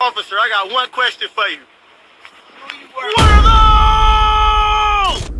Officer, I got one question for you. What are those?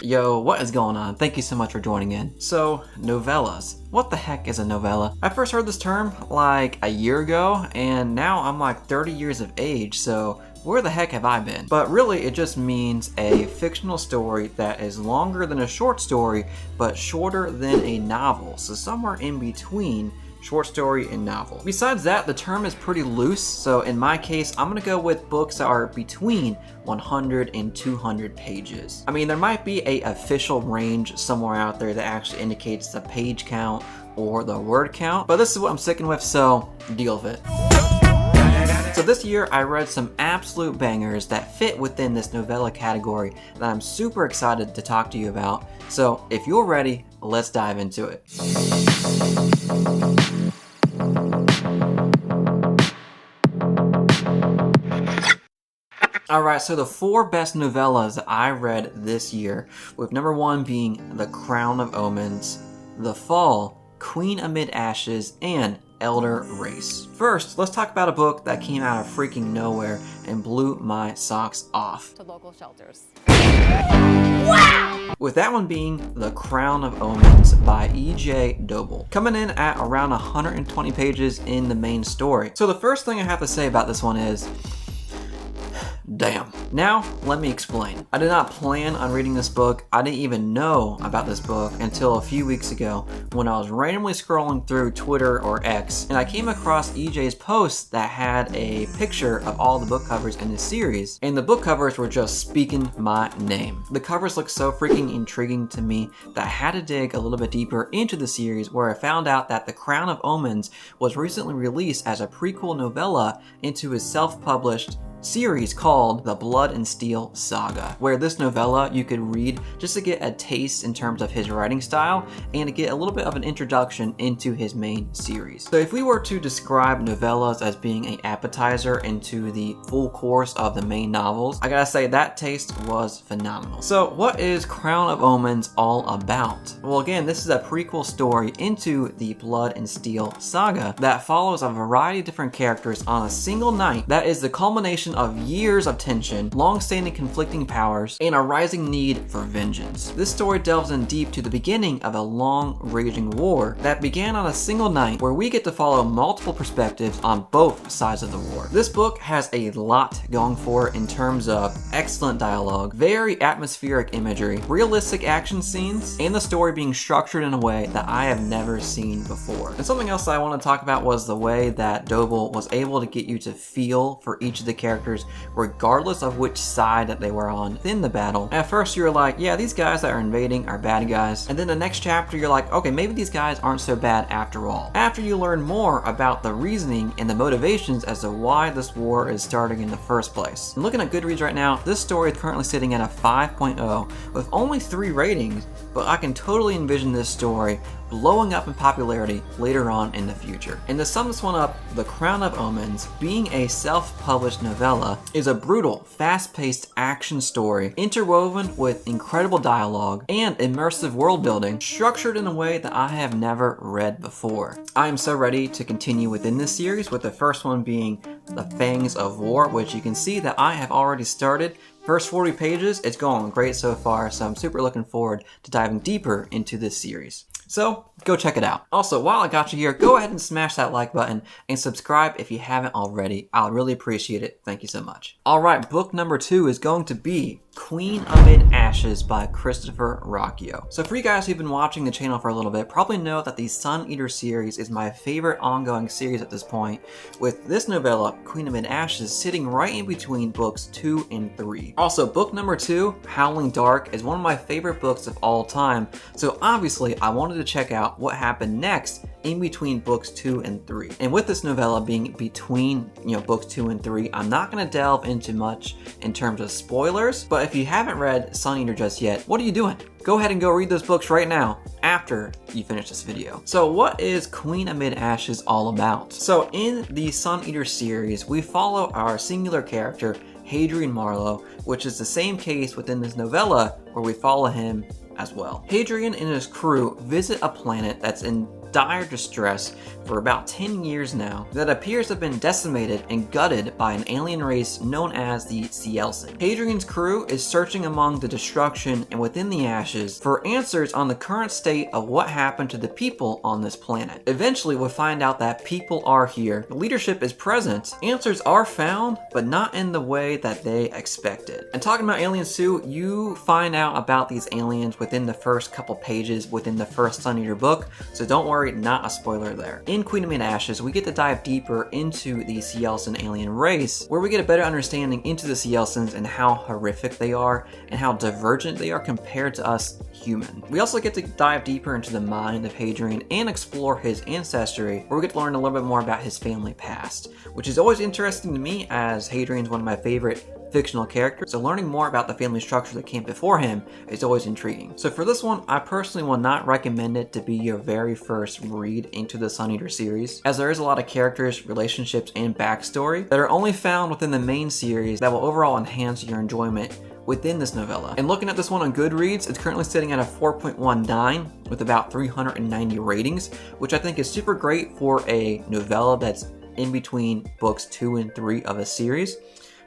Yo, what is going on? Thank you so much for joining in. So, novellas. What the heck is a novella? I first heard this term like a year ago, and now I'm like 30 years of age, so where the heck have I been? But really, it just means a fictional story that is longer than a short story, but shorter than a novel. So somewhere in between short story and novel. Besides that, the term is pretty loose, so in my case, I'm gonna go with books that are between 100 and 200 pages. I mean, there might be a official range somewhere out there that actually indicates the page count or the word count, but this is what I'm sticking with, so deal with it. So this year, I read some absolute bangers that fit within this novella category that I'm super excited to talk to you about. So if you're ready, let's dive into it. Alright, so the 4 best novellas that I read this year, with number 1 being The Crown of Omens, The Fall, Queen Amid Ashes, and Elder Race. First, let's talk about a book that came out of freaking nowhere and blew my socks off. To local shelters. Wow! With that one being The Crown of Omens by E.J. Doble, coming in at around 120 pages in the main story. So the first thing I have to say about this one is, damn. Now, let me explain. I did not plan on reading this book. I didn't even know about this book until a few weeks ago when I was randomly scrolling through Twitter or X, and I came across EJ's post that had a picture of all the book covers in this series, and the book covers were just speaking my name. The covers looked so freaking intriguing to me that I had to dig a little bit deeper into the series, where I found out that The Crown of Omens was recently released as a prequel novella into his self-published series called The Blood and Steel Saga, where this novella you could read just to get a taste in terms of his writing style and to get a little bit of an introduction into his main series. So if we were to describe novellas as being an appetizer into the full course of the main novels, I gotta say that taste was phenomenal. So what is Crown of Omens all about? Well, again, this is a prequel story into the Blood and Steel Saga that follows a variety of different characters on a single night that is the culmination of years of tension, long-standing conflicting powers, and a rising need for vengeance. This story delves in deep to the beginning of a long-raging war that began on a single night, where we get to follow multiple perspectives on both sides of the war. This book has a lot going for it in terms of excellent dialogue, very atmospheric imagery, realistic action scenes, and the story being structured in a way that I have never seen before. And something else that I want to talk about was the way that Doble was able to get you to feel for each of the characters regardless of which side that they were on within the battle. At first you're like, yeah, these guys that are invading are bad guys, and then the next chapter you're like, okay, maybe these guys aren't so bad after all. After you learn more about the reasoning and the motivations as to why this war is starting in the first place. And looking at Goodreads right now, this story is currently sitting at a 5.0 with only 3 ratings, but I can totally envision this story blowing up in popularity later on in the future. And to sum this one up, The Crown of Omens, being a self-published novella, is a brutal, fast-paced action story interwoven with incredible dialogue and immersive world building, structured in a way that I have never read before. I am so ready to continue within this series, with the first one being The Fangs of War, which you can see that I have already started. First 40 pages, it's going great so far, so I'm super looking forward to diving deeper into this series. So, go check it out. Also, while I got you here, go ahead and smash that like button and subscribe if you haven't already. I'll really appreciate it. Thank you so much. Alright, book number 2 is going to be Queen Amid Ashes by Christopher Ruocchio. So for you guys who've been watching the channel for a little bit, probably know that the Sun Eater series is my favorite ongoing series at this point, with this novella, Queen Amid Ashes, sitting right in between books 2 and 3. Also, book number 2, Howling Dark, is one of my favorite books of all time, so obviously I wanted to check out what happened next in between books 2 and 3. And with this novella being between, books 2 and 3, I'm not going to delve into much in terms of spoilers, but if you haven't read Sun Eater just yet, what are you doing? Go ahead and go read those books right now after you finish this video. So what is Queen Amid Ashes all about? So in the Sun Eater series, we follow our singular character, Adrian Marlowe, which is the same case within this novella where we follow him as well. Adrian and his crew visit a planet that's in dire distress for about 10 years now that appears to have been decimated and gutted by an alien race known as the Cielsen. Adrian's crew is searching among the destruction and within the ashes for answers on the current state of what happened to the people on this planet. Eventually, we'll find out that people are here, the leadership is present, answers are found, but not in the way that they expected. And talking about aliens too, you find out about these aliens within the first couple pages within the first Sun Eater book, so don't worry, not a spoiler there. In Queen of Mid Ashes, we get to dive deeper into the Cielsen alien race, where we get a better understanding into the Cielsens and how horrific they are and how divergent they are compared to us human. We also get to dive deeper into the mind of Adrian and explore his ancestry, where we get to learn a little bit more about his family past, which is always interesting to me as Adrian's one of my favorite fictional characters, so learning more about the family structure that came before him is always intriguing. So for this one, I personally will not recommend it to be your very first read into the Sun Eater series, as there is a lot of characters, relationships, and backstory that are only found within the main series that will overall enhance your enjoyment within this novella. And looking at this one on Goodreads, it's currently sitting at a 4.19 with about 390 ratings, which I think is super great for a novella that's in between books 2 and 3 of a series.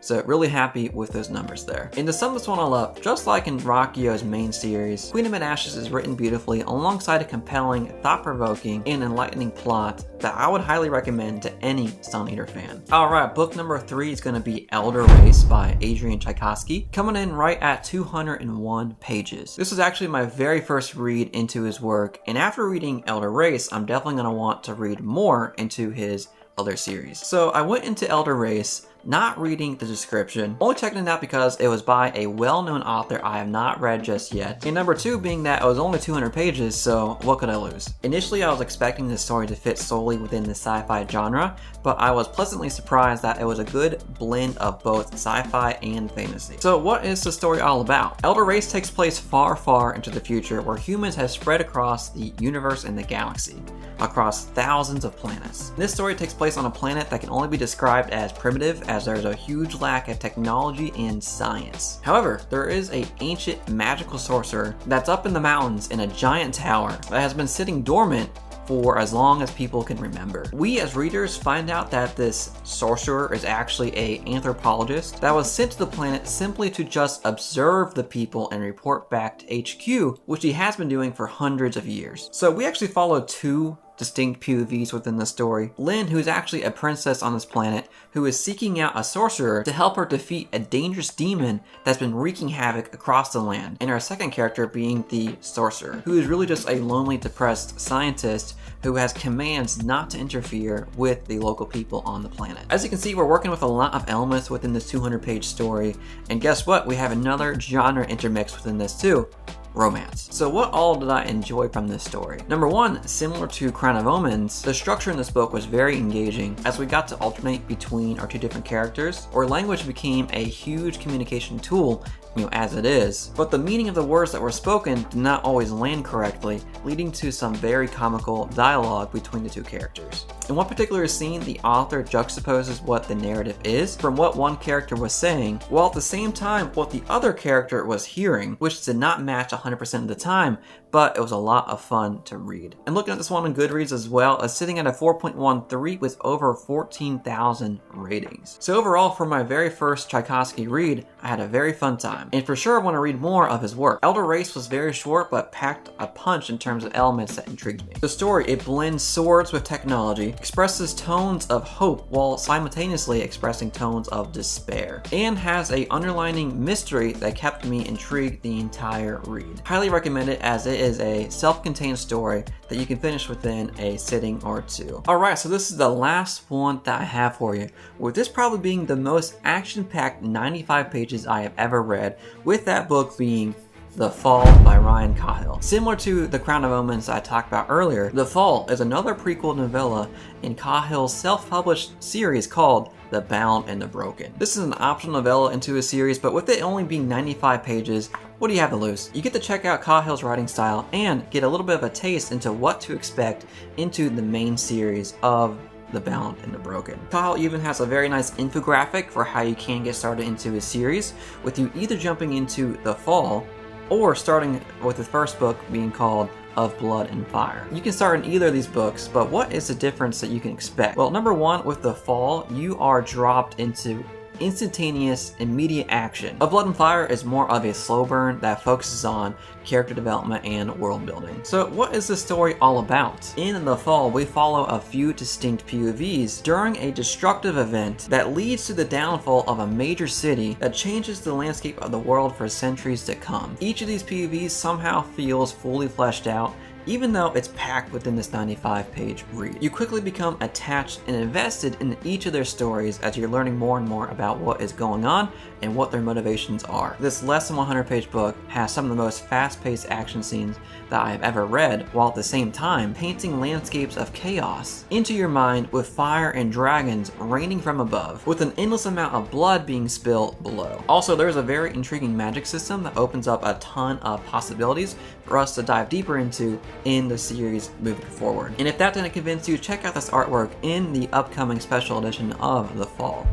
So really happy with those numbers there. And to sum this one all up, just like in Ruocchio's main series, Queen of Mid Ashes is written beautifully alongside a compelling, thought-provoking, and enlightening plot that I would highly recommend to any Sun Eater fan. Alright, book number 3 is going to be Elder Race by Adrian Tchaikovsky, coming in right at 201 pages. This was actually my very first read into his work, and after reading Elder Race, I'm definitely going to want to read more into his other series. So I went into Elder Race not reading the description, only checking it out because it was by a well-known author I have not read just yet, and number 2 being that it was only 200 pages, so what could I lose? Initially I was expecting this story to fit solely within the sci-fi genre, but I was pleasantly surprised that it was a good blend of both sci-fi and fantasy. So what is the story all about? Elder Race takes place far, far into the future where humans have spread across the universe and the galaxy, across thousands of planets. This story takes place on a planet that can only be described as primitive, as there's a huge lack of technology and science. However, there is an ancient magical sorcerer that's up in the mountains in a giant tower that has been sitting dormant for as long as people can remember. We as readers find out that this sorcerer is actually an anthropologist that was sent to the planet simply to just observe the people and report back to HQ, which he has been doing for hundreds of years. So we actually follow 2 distinct POVs within the story. Lynn, who is actually a princess on this planet, who is seeking out a sorcerer to help her defeat a dangerous demon that's been wreaking havoc across the land. And our second character being the sorcerer, who is really just a lonely, depressed scientist who has commands not to interfere with the local people on the planet. As you can see, we're working with a lot of elements within this 200-page story, and guess what? We have another genre intermixed within this too. Romance. So what all did I enjoy from this story? Number 1, similar to Crown of Omens, the structure in this book was very engaging as we got to alternate between our 2 different characters, or language became a huge communication tool, as it is, but the meaning of the words that were spoken did not always land correctly, leading to some very comical dialogue between the 2 characters. In one particular scene, the author juxtaposes what the narrative is from what one character was saying, while at the same time what the other character was hearing, which did not match 100% of the time, but it was a lot of fun to read. And looking at this one on Goodreads as well, it's sitting at a 4.13 with over 14,000 ratings. So overall, for my very first Tchaikovsky read, I had a very fun time, and for sure I want to read more of his work. Elder Race was very short, but packed a punch in terms of elements that intrigued me. The story, it blends swords with technology, expresses tones of hope while simultaneously expressing tones of despair, and has a underlining mystery that kept me intrigued the entire read. Highly recommend it, as it is a self-contained story that you can finish within a sitting or 2. Alright, so this is the last one that I have for you, with this probably being the most action-packed 95 pages I have ever read, with that book being The Fall by Ryan Cahill. Similar to The Crown of Omens I talked about earlier, The Fall is another prequel novella in Cahill's self-published series called The Bound and the Broken. This is an optional novella into a series, but with it only being 95 pages, what do you have to lose? You get to check out Cahill's writing style and get a little bit of a taste into what to expect into the main series of The Bound and the Broken. Cahill even has a very nice infographic for how you can get started into his series, with you either jumping into The Fall or starting with the first book being called of Blood and Fire. You can start in either of these books, but what is the difference that you can expect? Well, number one, with the fall, you are dropped into instantaneous, immediate action. A Blood and Fire is more of a slow burn that focuses on character development and world building. So what is the story all about? In the fall, we follow a few distinct POVs during a destructive event that leads to the downfall of a major city that changes the landscape of the world for centuries to come. Each of these POVs somehow feels fully fleshed out, even though it's packed within this 95-page read. You quickly become attached and invested in each of their stories as you're learning more and more about what is going on and what their motivations are. This less than 100-page book has some of the most fast-paced action scenes that I have ever read, while at the same time painting landscapes of chaos into your mind with fire and dragons raining from above, with an endless amount of blood being spilled below. Also, there's a very intriguing magic system that opens up a ton of possibilities for us to dive deeper into in the series moving forward. And if that didn't convince you, check out this artwork in the upcoming special edition of the fall.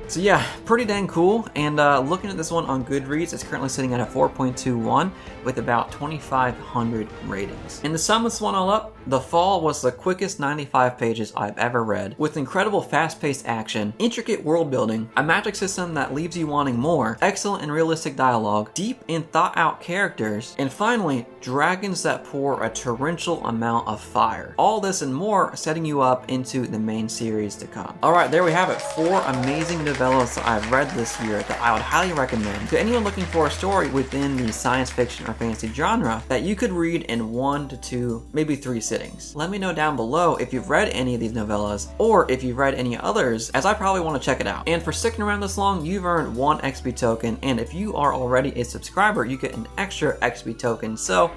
So yeah, pretty dang cool, and looking at this one on Goodreads, it's currently sitting at a 4.21 with about 2,500 ratings. And to sum this one all up, The Fall was the quickest 95 pages I've ever read, with incredible fast-paced action, intricate world building, a magic system that leaves you wanting more, excellent and realistic dialogue, deep and thought-out characters, and finally, dragons that pour a torrential amount of fire. All this and more setting you up into the main series to come. Alright, there we have it, 4 amazing novellas that I've read this year that I would highly recommend to anyone looking for a story within the science fiction or fantasy genre that you could read in 1 to 2, maybe 3 sittings. Let me know down below if you've read any of these novellas or if you've read any others, as I probably want to check it out. And for sticking around this long, you've earned 1 XP token, and if you are already a subscriber, you get an extra XP token, so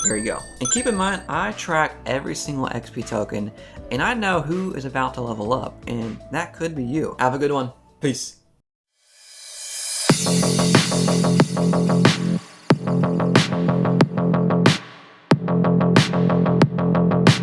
there you go. And keep in mind, I track every single XP token, and I know who is about to level up, and that could be you. Have a good one. Peace.